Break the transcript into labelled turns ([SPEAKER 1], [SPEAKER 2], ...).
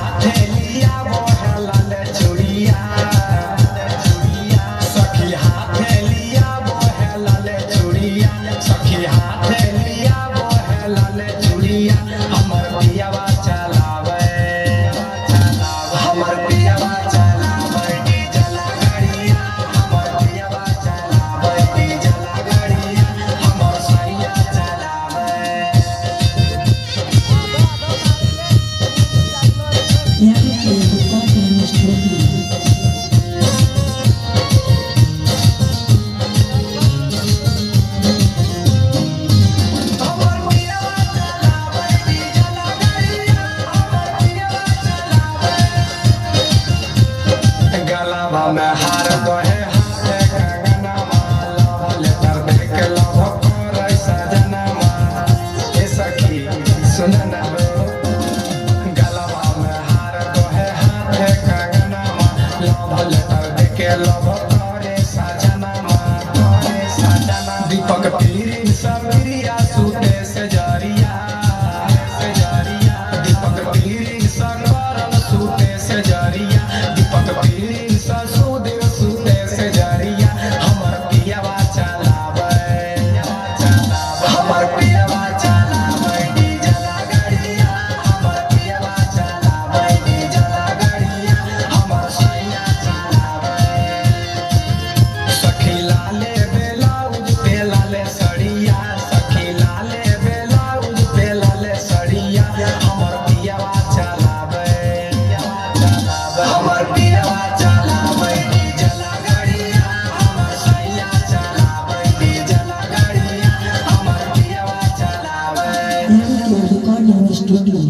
[SPEAKER 1] हाथे लिया बोहला ले चूड़िया सखी हाथे लिया बोहला ले चूड़िया सखी हाथे लिया बोहला ले चूड़िया हमर पियावा चलावे हमर पियावा चलावे डीजल गाड़िया हमर पियावा चलावे डीजल गाड़िया हमर सैया चलावे हमर पियावा चलावे डीजल गाड़िया हमर पियावा चलावे गलावा में हार दोहे हाथे कंगना माला लेटर देख लव करे सजना ए सखी सुन ना हो गलावा में हार दोहे हाथे कंगना माला लेटर देख लव करे सजना दीपक पीरी सबरिया सूते से जरिया दीपक पीरी सरवरन सूते से जरिया दीपक पीरी ससुदेव सूते से जरिया हमर पियावा चलावे हमर पियावा चलावे डीजल गाड़िया हमर पियावा चलावे डीजल गाड़िया हमर सैया चलावे सखी लाले ब्लाउज पे लाले सड़िया सखी लाले ब्लाउज पे लाले सड़िया हमर पियावा चलावे हमर पियावा चलावे डीजल गाड़िया हमर सैया चलावे डीजल गाड़िया हमर पियावा चलावे
[SPEAKER 2] Recording Studio.